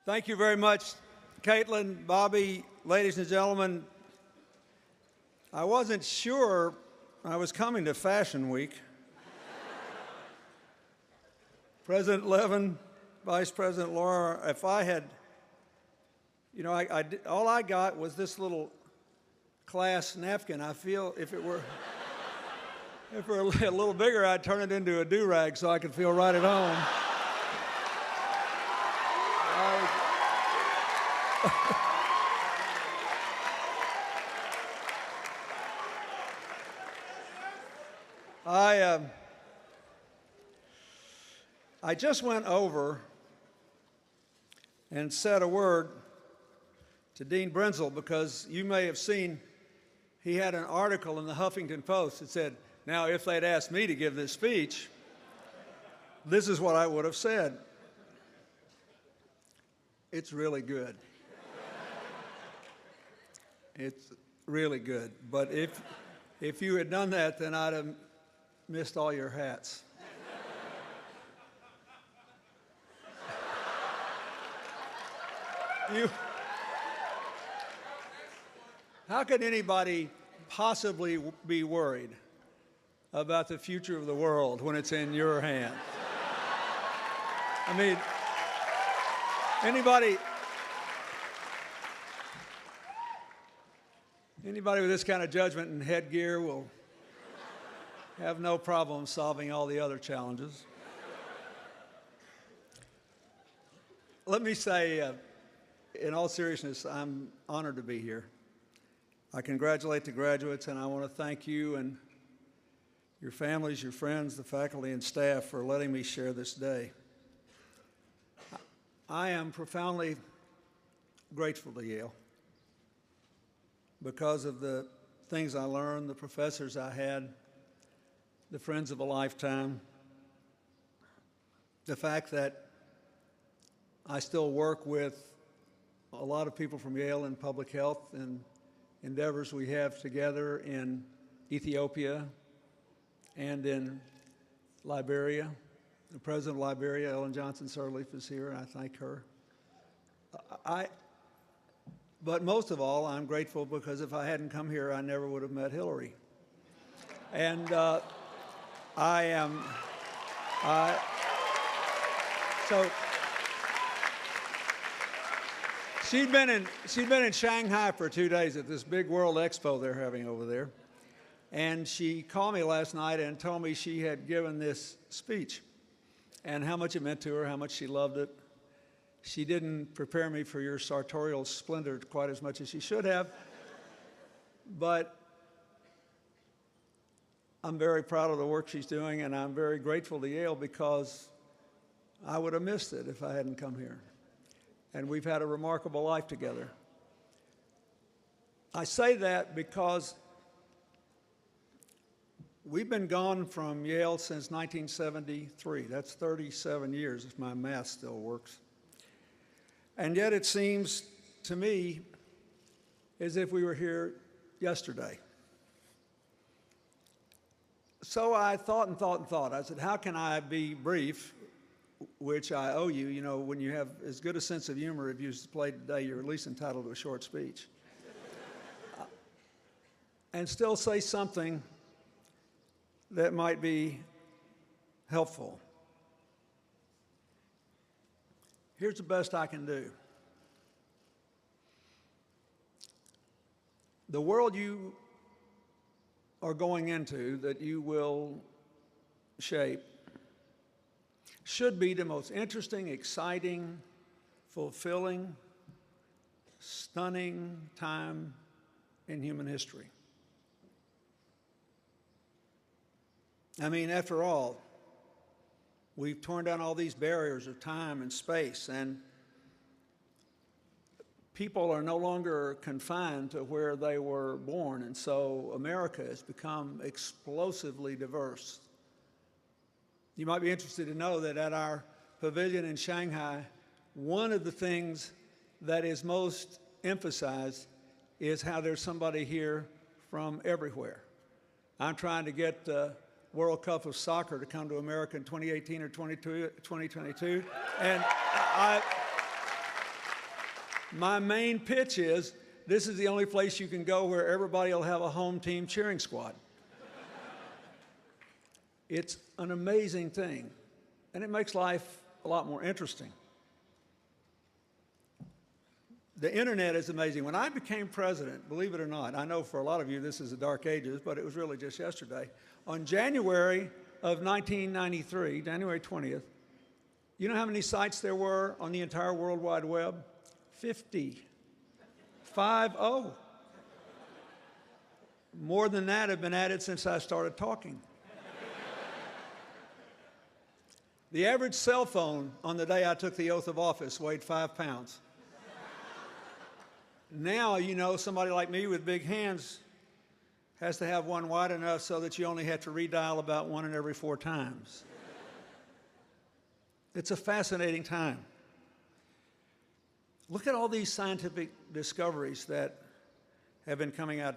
Thank you very much, Caitlin, Bobby, ladies and gentlemen. I wasn't sure I was coming to Fashion Week. President Levin, Vice President Laura, if I had, all I got was this little class napkin. I feel if it were a little bigger, I'd turn it into a do-rag so I could feel right at home. I just went over and said a word to Dean Brenzel because you may have seen he had an article in the Huffington Post that said, now if they'd asked me to give this speech, this is what I would have said. It's really good. It's really good. But if you had done that, then I'd have missed all your hats. How could anybody possibly be worried about the future of the world when it's in your hands? I mean, anybody with this kind of judgment and headgear will have no problem solving all the other challenges. Let me say, in all seriousness, I'm honored to be here. I congratulate the graduates, and I want to thank you and your families, your friends, the faculty and staff for letting me share this day. I am profoundly grateful to Yale because of the things I learned, the professors I had, the friends of a lifetime, the fact that I still work with a lot of people from Yale in public health and endeavors we have together in Ethiopia and in Liberia. The president of Liberia, Ellen Johnson Sirleaf, is here, and I thank her. But most of all, I'm grateful because if I hadn't come here, I never would have met Hillary. And so she'd been in Shanghai for 2 days at this big World Expo they're having over there. And she called me last night and told me she had given this speech and how much it meant to her, how much she loved it. She didn't prepare me for your sartorial splendor quite as much as she should have, but I'm very proud of the work she's doing, and I'm very grateful to Yale because I would have missed it if I hadn't come here. And we've had a remarkable life together. I say that because we've been gone from Yale since 1973. That's 37 years, if my math still works. And yet it seems to me as if we were here yesterday. So I thought and thought and thought. I said, how can I be brief, which I owe you? You know, when you have as good a sense of humor as you displayed today, you're at least entitled to a short speech. And still say something that might be helpful. Here's the best I can do. The world you are going into, that you will shape, should be the most interesting, exciting, fulfilling, stunning time in human history. I mean, after all, we've torn down all these barriers of time and space, and people are no longer confined to where they were born, and so America has become explosively diverse. You might be interested to know that at our pavilion in Shanghai, one of the things that is most emphasized is how there's somebody here from everywhere. I'm trying to get World Cup of Soccer to come to America in 2018 or 2022, and My main pitch is this is the only place you can go where everybody will have a home team cheering squad. It's an amazing thing, and it makes life a lot more interesting. The internet is amazing. When I became president, believe it or not, I know for a lot of you this is the dark ages, but it was really just yesterday. On January of 1993, January 20th, you know how many sites there were on the entire World Wide Web? 50. 50. More than that have been added since I started talking. The average cell phone on the day I took the oath of office weighed 5 pounds. Now, you know, somebody like me with big hands has to have one wide enough so that you only have to redial about 1 in every 4 times. It's a fascinating time. Look at all these scientific discoveries that have been coming out.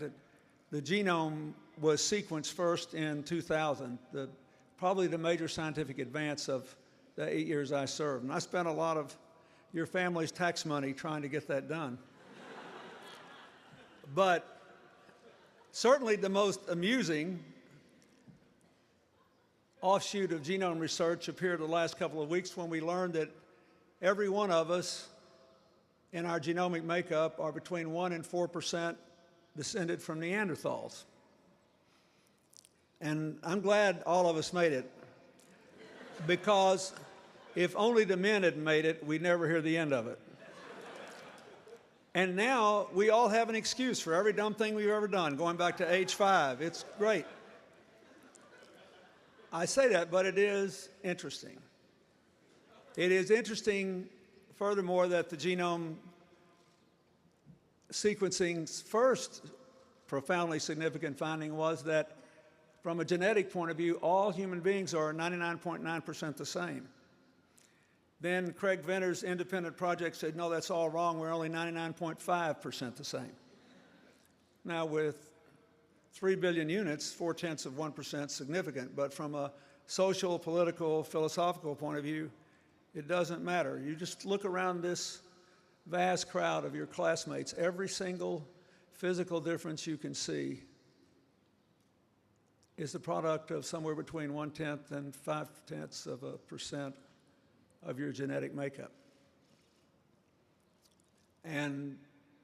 The genome was sequenced first in 2000, probably the major scientific advance of the 8 years I served. And I spent a lot of your family's tax money trying to get that done. But certainly the most amusing offshoot of genome research appeared the last couple of weeks when we learned that every one of us in our genomic makeup are between 1% and 4% descended from Neanderthals. And I'm glad all of us made it, because if only the men had made it, we'd never hear the end of it. And now we all have an excuse for every dumb thing we've ever done, going back to age 5. It's great. I say that, but it is interesting. It is interesting, furthermore, that the genome sequencing's first profoundly significant finding was that from a genetic point of view, all human beings are 99.9% the same. Then Craig Venter's independent project said, no, that's all wrong. We're only 99.5% the same. Now, with 3 billion units, 0.4% significant. But from a social, political, philosophical point of view, it doesn't matter. You just look around this vast crowd of your classmates. Every single physical difference you can see is the product of somewhere between 1/10 and 0.5% of your genetic makeup. And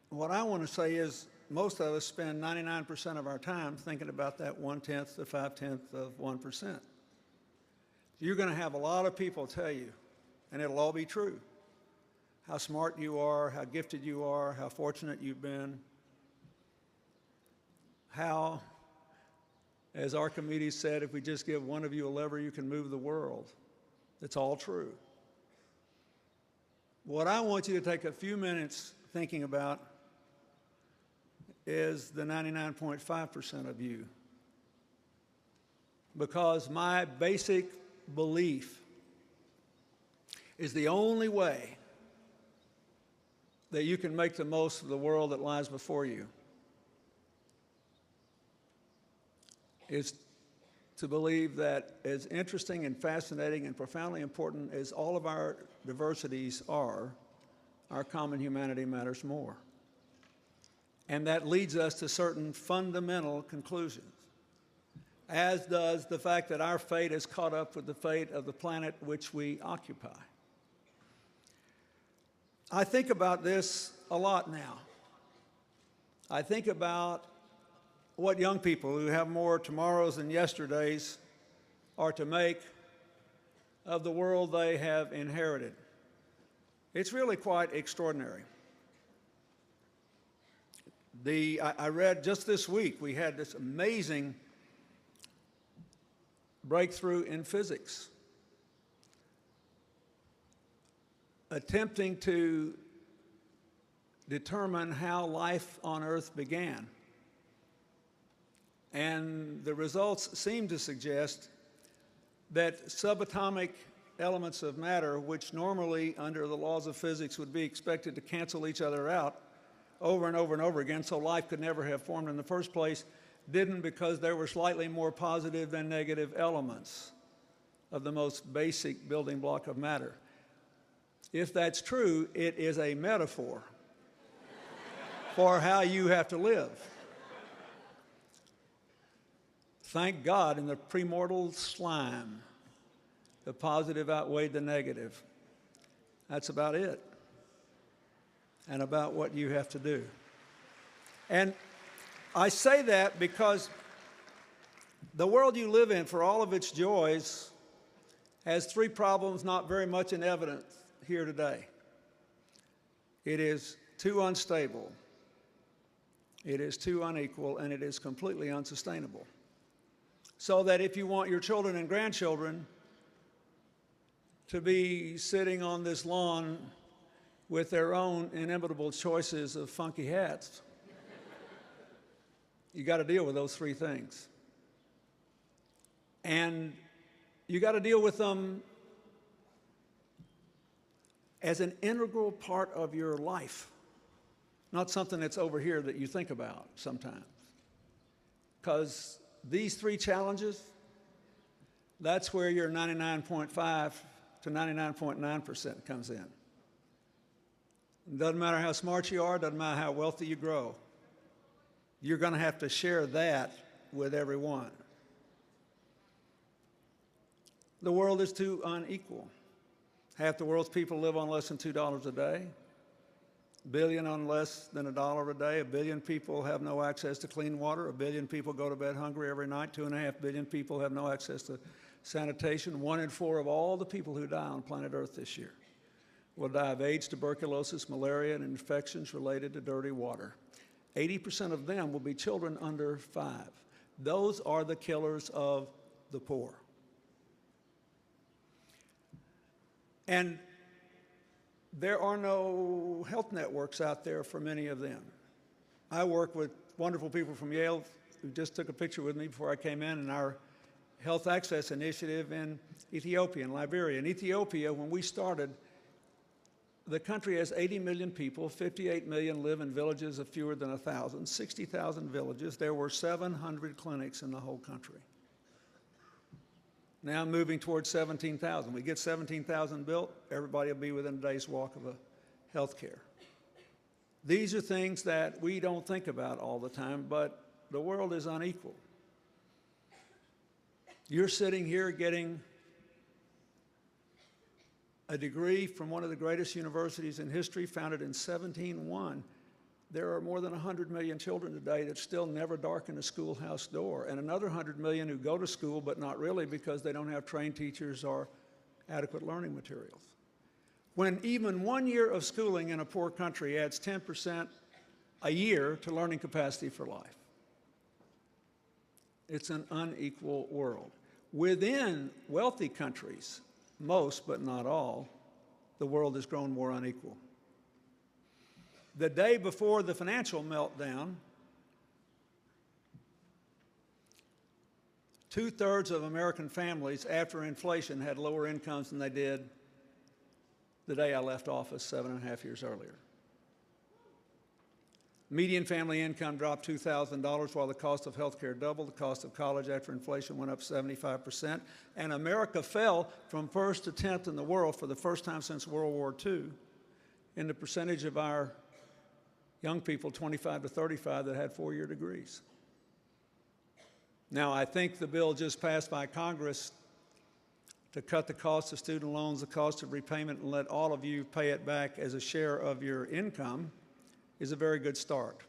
what I want to say is most of us spend 99% of our time thinking about that 1/10 to 0.5 of 1%. You're going to have a lot of people tell you, and it'll all be true, how smart you are, how gifted you are, how fortunate you've been, how, as Archimedes said, if we just give one of you a lever, you can move the world. It's all true. What I want you to take a few minutes thinking about is the 99.5% of you. Because my basic belief is the only way that you can make the most of the world that lies before you is to believe that as interesting and fascinating and profoundly important as all of our diversities are, our common humanity matters more. And that leads us to certain fundamental conclusions, as does the fact that our fate is caught up with the fate of the planet which we occupy. I think about this a lot now. I think about what young people who have more tomorrows than yesterdays are to make of the world they have inherited. It's really quite extraordinary. I read just this week, we had this amazing breakthrough in physics, attempting to determine how life on Earth began. And the results seem to suggest that subatomic elements of matter, which normally under the laws of physics would be expected to cancel each other out over and over and over again, so life could never have formed in the first place, didn't, because there were slightly more positive than negative elements of the most basic building block of matter. If that's true, it is a metaphor for how you have to live. Thank God in the premortal slime, the positive outweighed the negative. That's about it. And about what you have to do. And I say that because the world you live in, for all of its joys, has three problems not very much in evidence here today. It is too unstable, it is too unequal, and it is completely unsustainable. So that if you want your children and grandchildren to be sitting on this lawn with their own inimitable choices of funky hats, you got to deal with those three things. And you got to deal with them as an integral part of your life, not something that's over here that you think about sometimes. Because these three challenges, that's where your 99.5 to 99.9% comes in. It doesn't matter how smart you are, doesn't matter how wealthy you grow. You're going to have to share that with everyone. The world is too unequal. Half the world's people live on less than $2 a day. A billion on less than $1 a day. 1 billion people have no access to clean water. 1 billion people go to bed hungry every night. 2.5 billion people have no access to sanitation. 1 in 4 of all the people who die on planet Earth this year will die of AIDS, tuberculosis, malaria, and infections related to dirty water. 80% of them will be children under 5. Those are the killers of the poor. And there are no health networks out there for many of them. I work with wonderful people from Yale who just took a picture with me before I came in our health access initiative in Ethiopia and Liberia. In Ethiopia, when we started, the country has 80 million people, 58 million live in villages of fewer than 1,000, 60,000 villages. There were 700 clinics in the whole country. Now moving towards 17,000. We get 17,000 built, everybody will be within a day's walk of a health care. These are things that we don't think about all the time, but the world is unequal. You're sitting here getting a degree from one of the greatest universities in history, founded in 1701. There are more than 100 million children today that still never darken a schoolhouse door, and another 100 million who go to school but not really because they don't have trained teachers or adequate learning materials. When even 1 year of schooling in a poor country adds 10% a year to learning capacity for life. It's an unequal world. Within wealthy countries, most but not all, the world has grown more unequal. The day before the financial meltdown, 2/3 of American families after inflation had lower incomes than they did the day I left office 7.5 years earlier. Median family income dropped $2,000 while the cost of health care doubled. The cost of college after inflation went up 75%. And America fell from 1st to 10th in the world for the first time since World War II in the percentage of our young people 25 to 35 that had 4-year degrees. Now, I think the bill just passed by Congress to cut the cost of student loans, the cost of repayment, and let all of you pay it back as a share of your income is a very good start,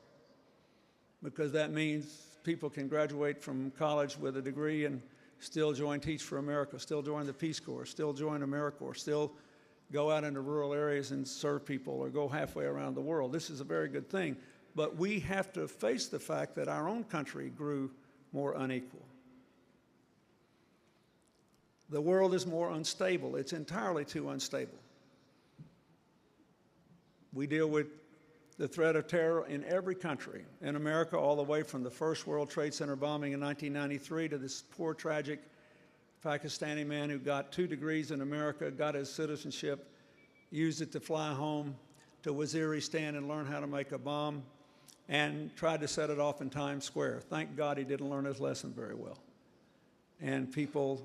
because that means people can graduate from college with a degree and still join Teach for America, still join the Peace Corps, still join AmeriCorps, still go out into rural areas and serve people or go halfway around the world. This is a very good thing, but we have to face the fact that our own country grew more unequal. The world is more unstable. It's entirely too unstable. We deal with the threat of terror in every country. In America, all the way from the first World Trade Center bombing in 1993 to this poor, tragic Pakistani man who got 2 degrees in America, got his citizenship, used it to fly home to Waziristan and learn how to make a bomb, and tried to set it off in Times Square. Thank God he didn't learn his lesson very well. And people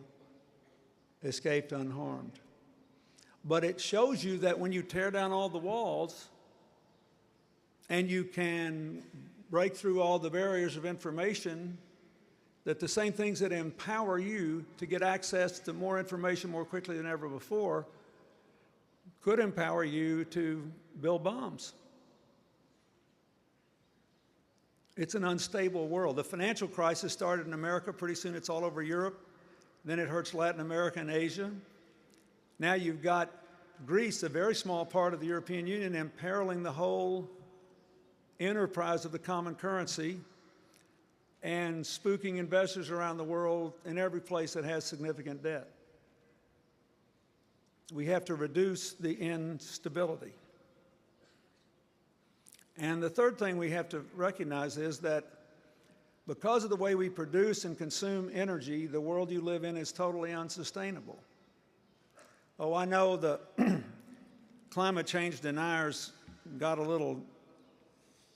escaped unharmed. But it shows you that when you tear down all the walls and you can break through all the barriers of information, that the same things that empower you to get access to more information more quickly than ever before could empower you to build bombs. It's an unstable world. The financial crisis started in America. Pretty soon it's all over Europe. Then it hurts Latin America and Asia. Now you've got Greece, a very small part of the European Union, imperiling the whole enterprise of the common currency and spooking investors around the world in every place that has significant debt. We have to reduce the instability. And the third thing we have to recognize is that because of the way we produce and consume energy, the world you live in is totally unsustainable. Oh, I know the climate change deniers got a little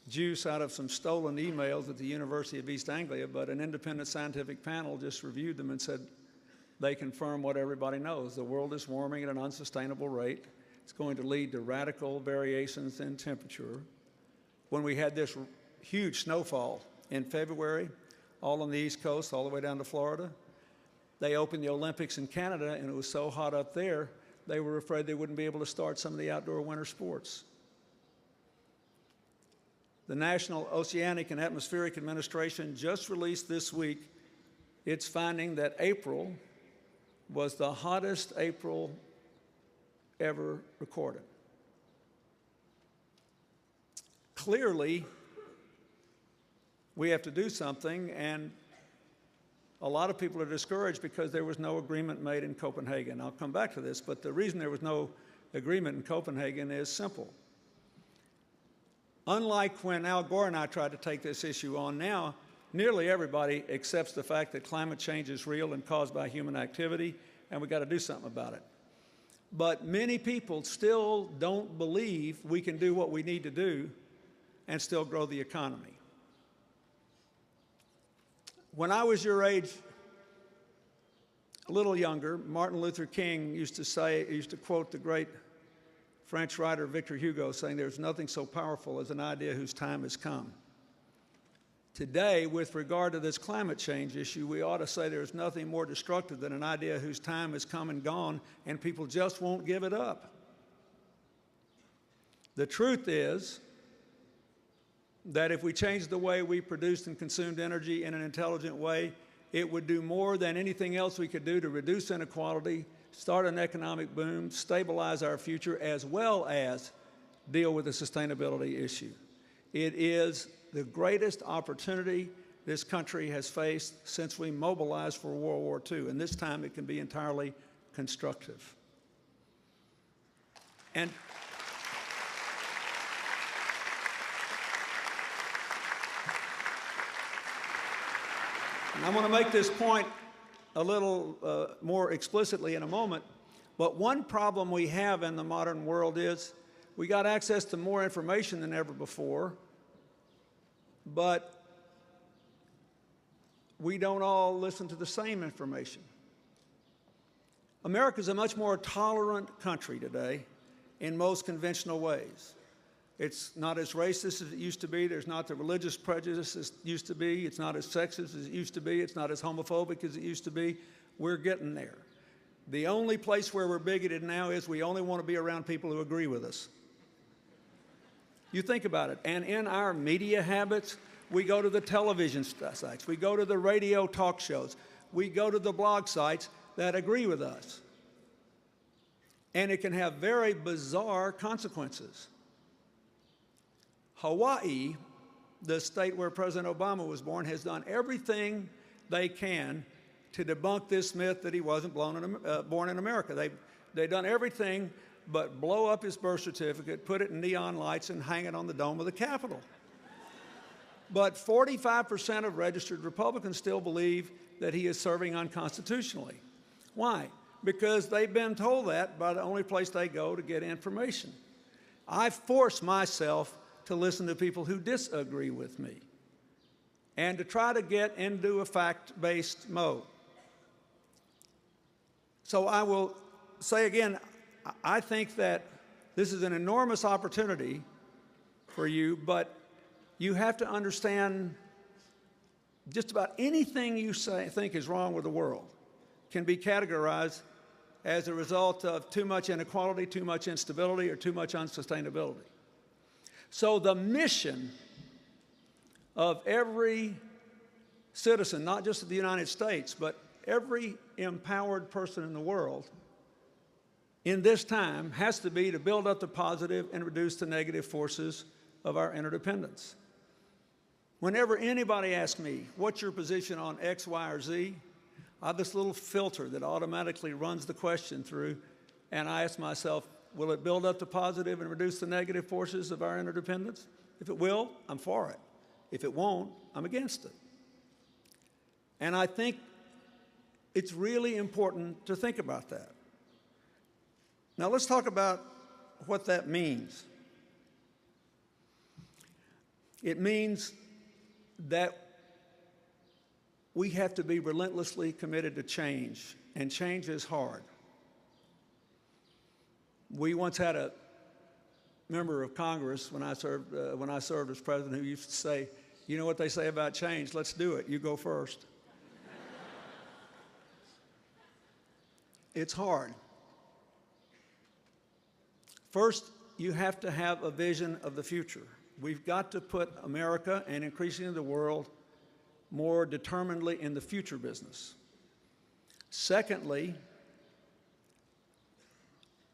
juice out of some stolen emails at the University of East Anglia, but an independent scientific panel just reviewed them and said they confirm what everybody knows. The world is warming at an unsustainable rate. It's going to lead to radical variations in temperature. When we had this huge snowfall in February, all on the East Coast, all the way down to Florida, they opened the Olympics in Canada, and it was so hot up there, they were afraid they wouldn't be able to start some of the outdoor winter sports. The National Oceanic and Atmospheric Administration just released this week its finding that April was the hottest April ever recorded. Clearly, we have to do something, and a lot of people are discouraged because there was no agreement made in Copenhagen. I'll come back to this, but the reason there was no agreement in Copenhagen is simple. Unlike when Al Gore and I tried to take this issue on, now nearly everybody accepts the fact that climate change is real and caused by human activity, and we've got to do something about it. But many people still don't believe we can do what we need to do and still grow the economy. When I was your age, a little younger, Martin Luther King used to quote the great French writer Victor Hugo, saying, "There's nothing so powerful as an idea whose time has come." Today, with regard to this climate change issue, we ought to say there's nothing more destructive than an idea whose time has come and gone, and people just won't give it up. The truth is that if we changed the way we produced and consumed energy in an intelligent way, it would do more than anything else we could do to reduce inequality, start an economic boom, stabilize our future, as well as deal with the sustainability issue. It is the greatest opportunity this country has faced since we mobilized for World War II, and this time it can be entirely constructive. And I'm going to make this point a little more explicitly in a moment, but one problem we have in the modern world is we got access to more information than ever before, but we don't all listen to the same information. America is a much more tolerant country today in most conventional ways. It's not as racist as it used to be. There's not the religious prejudice as it used to be. It's not as sexist as it used to be. It's not as homophobic as it used to be. We're getting there. The only place where we're bigoted now is we only want to be around people who agree with us. You think about it. And in our media habits, we go to the television sites. We go to the radio talk shows. We go to the blog sites that agree with us. And it can have very bizarre consequences. Hawaii, the state where President Obama was born, has done everything they can to debunk this myth that he wasn't born in America. They've done everything but blow up his birth certificate, put it in neon lights, and hang it on the dome of the Capitol. But 45% of registered Republicans still believe that he is serving unconstitutionally. Why? Because they've been told that by the only place they go to get information. I force myself to listen to people who disagree with me and to try to get into a fact-based mode. So I will say again, I think that this is an enormous opportunity for you, but you have to understand just about anything you think is wrong with the world can be categorized as a result of too much inequality, too much instability, or too much unsustainability. So the mission of every citizen, not just of the United States, but every empowered person in the world in this time has to be to build up the positive and reduce the negative forces of our interdependence. Whenever anybody asks me, what's your position on X, Y, or Z, I have this little filter that automatically runs the question through, and I ask myself, will it build up the positive and reduce the negative forces of our interdependence? If it will, I'm for it. If it won't, I'm against it. And I think it's really important to think about that. Now let's talk about what that means. It means that we have to be relentlessly committed to change, and change is hard. We once had a member of Congress when I served as president who used to say, you know what they say about change, let's do it, you go first. It's hard. First, you have to have a vision of the future. We've got to put America and increasingly the world more determinedly in the future business. Secondly,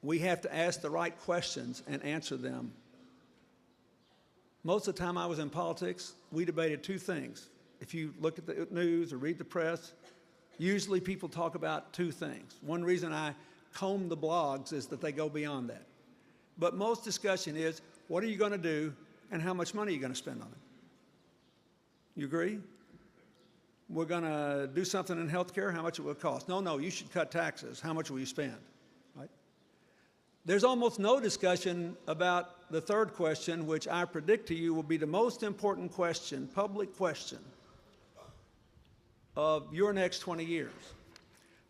we have to ask the right questions and answer them. Most of the time I was in politics, we debated two things. If you look at the news or read the press, usually people talk about two things. One reason I comb the blogs is that they go beyond that. But most discussion is, what are you going to do and how much money are you going to spend on it? You agree? We're going to do something in health care, how much it will cost? No, you should cut taxes. How much will you spend? Right? There's almost no discussion about the third question, which I predict to you will be the most important question, public question, of your next 20 years,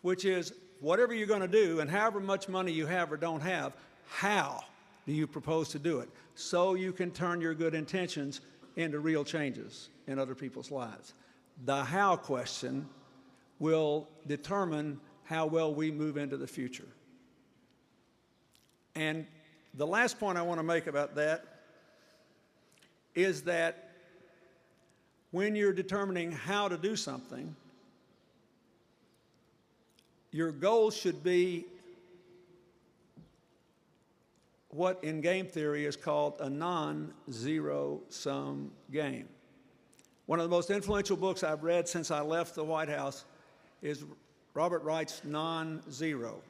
which is, whatever you're going to do and however much money you have or don't have, how do you propose to do it so you can turn your good intentions into real changes in other people's lives? The how question will determine how well we move into the future. And the last point I want to make about that is that when you're determining how to do something, your goal should be what in game theory is called a non-zero-sum game. One of the most influential books I've read since I left the White House is Robert Wright's Non-Zero.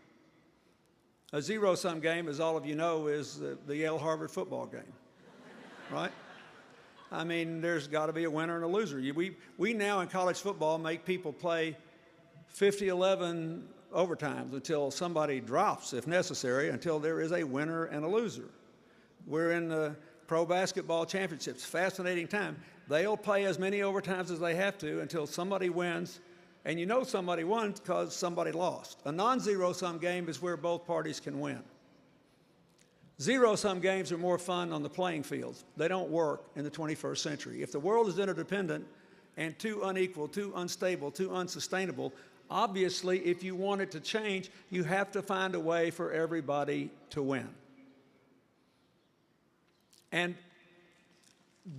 A zero-sum game, as all of you know, is the Yale-Harvard football game, right? I mean, there's got to be a winner and a loser. We now in college football make people play 50-11 overtimes until somebody drops, if necessary, until there is a winner and a loser. We're in the pro basketball championships. Fascinating time. They'll play as many overtimes as they have to until somebody wins, and you know somebody won because somebody lost. A non-zero-sum game is where both parties can win. Zero-sum games are more fun on the playing fields. They don't work in the 21st century. If the world is interdependent and too unequal, too unstable, too unsustainable, obviously, if you want it to change, you have to find a way for everybody to win. And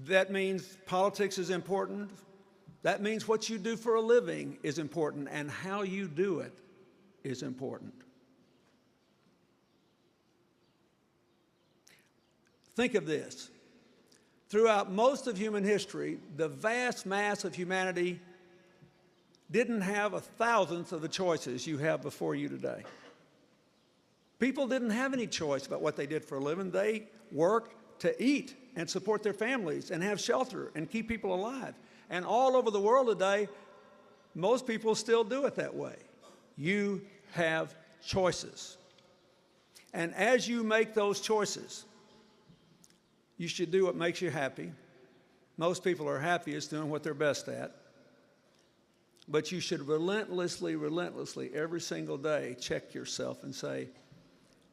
that means politics is important. That means what you do for a living is important, and how you do it is important. Think of this. Throughout most of human history, the vast mass of humanity didn't have a thousandth of the choices you have before you today. People didn't have any choice about what they did for a living. They worked to eat and support their families and have shelter and keep people alive. And all over the world today, most people still do it that way. You have choices. And as you make those choices, you should do what makes you happy. Most people are happiest doing what they're best at. But you should relentlessly, every single day, check yourself and say,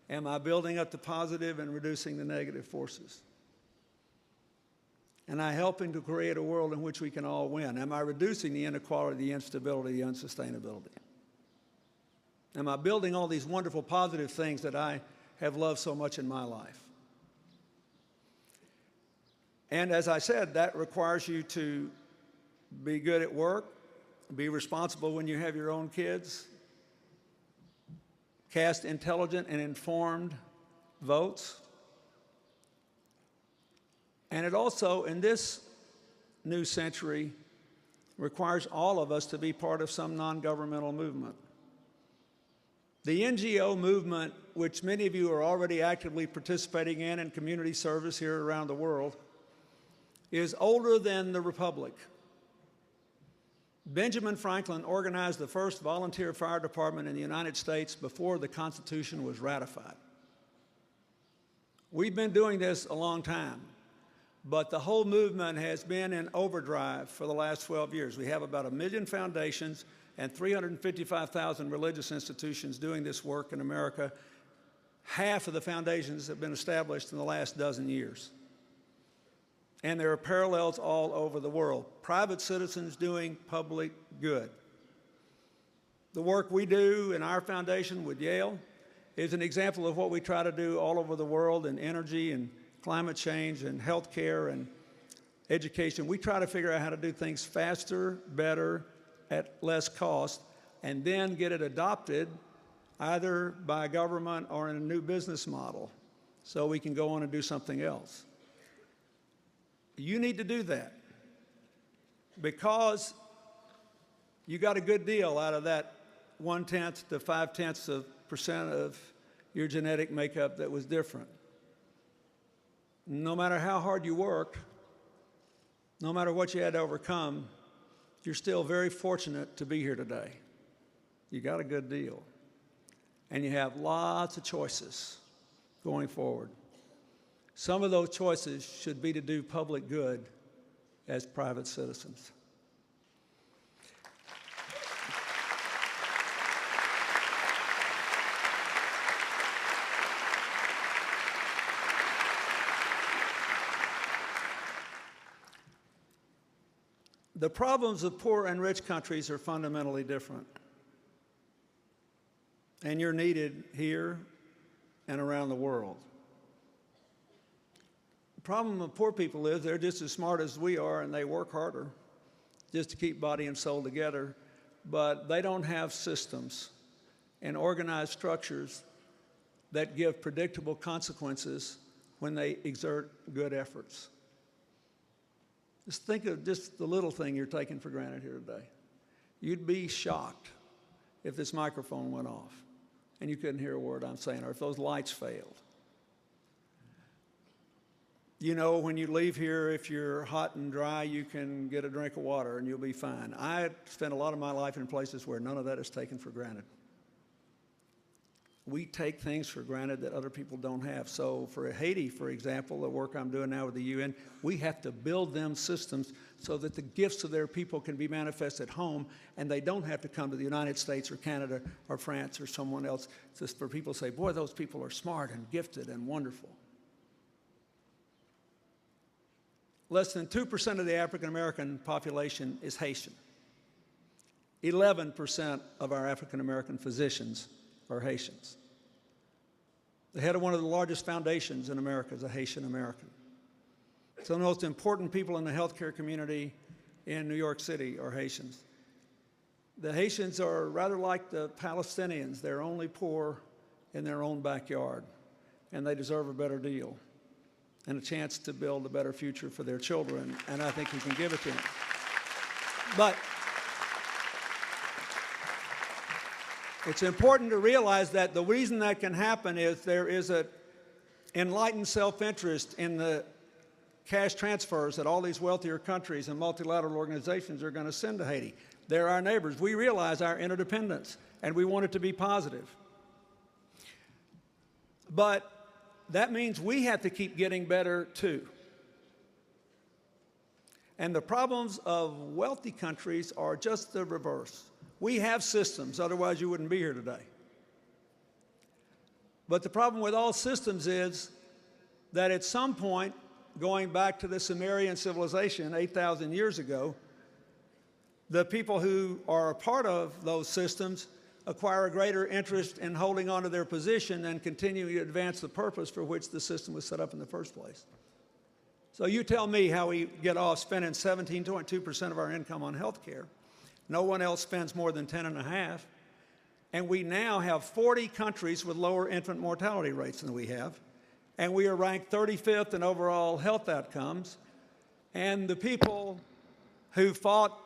am I building up the positive and reducing the negative forces? Am I helping to create a world in which we can all win? Am I reducing the inequality, the instability, the unsustainability? Am I building all these wonderful positive things that I have loved so much in my life? And as I said, that requires you to be good at work, be responsible when you have your own kids, cast intelligent and informed votes. And it also, in this new century, requires all of us to be part of some non-governmental movement. The NGO movement, which many of you are already actively participating in community service here around the world, is older than the Republic. Benjamin Franklin organized the first volunteer fire department in the United States before the Constitution was ratified. We've been doing this a long time, but the whole movement has been in overdrive for the last 12 years. We have about 1 million foundations and 355,000 religious institutions doing this work in America. Half of the foundations have been established in the last dozen years. And there are parallels all over the world. Private citizens doing public good. The work we do in our foundation with Yale is an example of what we try to do all over the world in energy and climate change and healthcare and education. We try to figure out how to do things faster, better, at less cost, and then get it adopted either by government or in a new business model so we can go on and do something else. You need to do that because you got a good deal out of that 1/10 to 0.5% of your genetic makeup that was different. No matter how hard you worked, no matter what you had to overcome, you're still very fortunate to be here today. You got a good deal. And you have lots of choices going forward. Some of those choices should be to do public good as private citizens. The problems of poor and rich countries are fundamentally different. And you're needed here and around the world. The problem of poor people is they're just as smart as we are and they work harder just to keep body and soul together, but they don't have systems and organized structures that give predictable consequences when they exert good efforts. Just think of just the little thing you're taking for granted here today. You'd be shocked if this microphone went off and you couldn't hear a word I'm saying, or if those lights failed. You know, when you leave here, if you're hot and dry, you can get a drink of water and you'll be fine. I spent a lot of my life in places where none of that is taken for granted. We take things for granted that other people don't have. So for Haiti, for example, the work I'm doing now with the UN, we have to build them systems so that the gifts of their people can be manifested at home and they don't have to come to the United States or Canada or France or someone else just for people to say, boy, those people are smart and gifted and wonderful. Less than 2% of the African-American population is Haitian. 11% of our African-American physicians are Haitians. The head of one of the largest foundations in America is a Haitian American. Some of the most important people in the healthcare community in New York City are Haitians. The Haitians are rather like the Palestinians. They're only poor in their own backyard, and they deserve a better deal and a chance to build a better future for their children, and I think we can give it to them. But it's important to realize that the reason that can happen is there is an enlightened self-interest in the cash transfers that all these wealthier countries and multilateral organizations are going to send to Haiti. They're our neighbors. We realize our interdependence, and we want it to be positive. But that means we have to keep getting better, too. And the problems of wealthy countries are just the reverse. We have systems, otherwise you wouldn't be here today. But the problem with all systems is that at some point, going back to the Sumerian civilization 8,000 years ago, the people who are a part of those systems acquire a greater interest in holding on to their position and continuing to advance the purpose for which the system was set up in the first place. So you tell me how we get off spending 17.2% of our income on health care. No one else spends more than 10.5%. And we now have 40 countries with lower infant mortality rates than we have. And we are ranked 35th in overall health outcomes. And the people who fought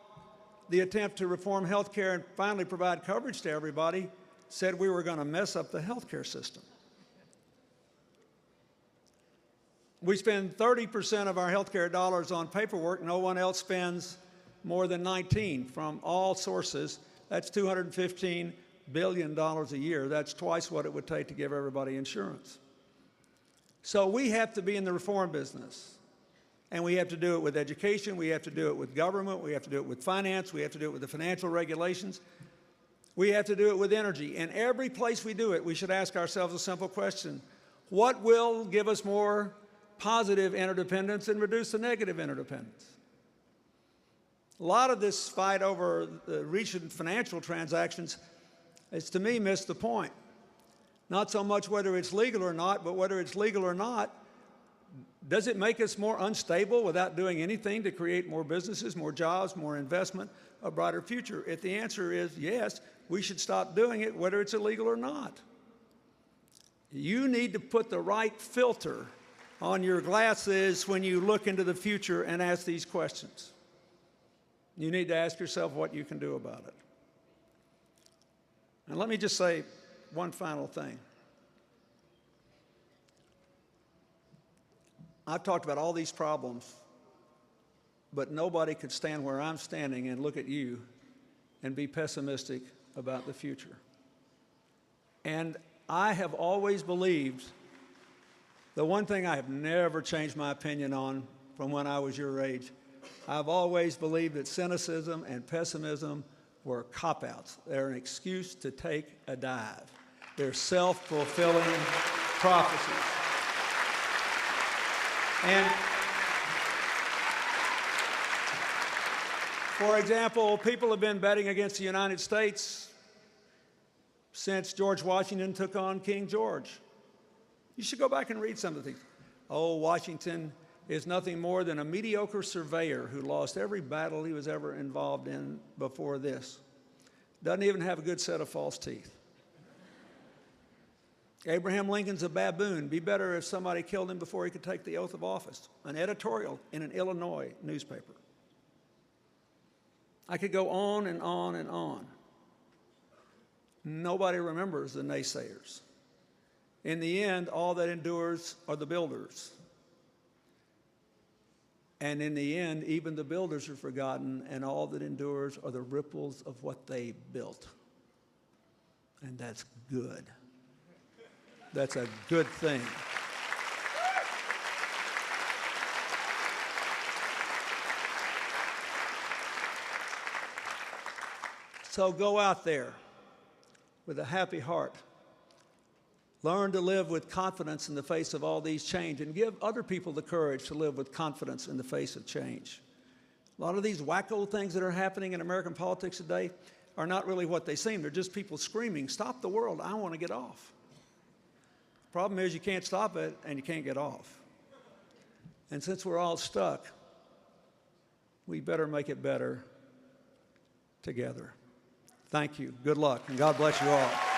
the attempt to reform health care and finally provide coverage to everybody said we were going to mess up the health care system. We spend 30% of our health care dollars on paperwork. No one else spends more than 19 from all sources. That's $215 billion a year. That's twice what it would take to give everybody insurance. So we have to be in the reform business. And we have to do it with education, we have to do it with government, we have to do it with finance, we have to do it with the financial regulations. We have to do it with energy. And every place we do it, we should ask ourselves a simple question. What will give us more positive interdependence and reduce the negative interdependence? A lot of this fight over the recent financial transactions has, to me, missed the point. Not so much whether it's legal or not, but whether it's legal or not, does it make us more unstable without doing anything to create more businesses, more jobs, more investment, a brighter future? If the answer is yes, we should stop doing it, whether it's illegal or not. You need to put the right filter on your glasses when you look into the future and ask these questions. You need to ask yourself what you can do about it. And let me just say one final thing. I've talked about all these problems, but nobody could stand where I'm standing and look at you and be pessimistic about the future. And I have always believed, the one thing I have never changed my opinion on from when I was your age, I've always believed that cynicism and pessimism were cop-outs. They're an excuse to take a dive. They're self-fulfilling prophecies. And for example, people have been betting against the United States since George Washington took on King George. You should go back and read some of these. Oh, Washington is nothing more than a mediocre surveyor who lost every battle he was ever involved in before this. Doesn't even have a good set of false teeth. Abraham Lincoln's a baboon. Be better if somebody killed him before he could take the oath of office. An editorial in an Illinois newspaper. I could go on and on and on. Nobody remembers the naysayers. In the end, all that endures are the builders. And in the end, even the builders are forgotten, and all that endures are the ripples of what they built. And that's good. That's a good thing. So go out there with a happy heart. Learn to live with confidence in the face of all these change, and give other people the courage to live with confidence in the face of change. A lot of these wacko things that are happening in American politics today are not really what they seem. They're just people screaming, "Stop the world, I want to get off." The problem is you can't stop it and you can't get off. And since we're all stuck, we better make it better together. Thank you. Good luck, and God bless you all.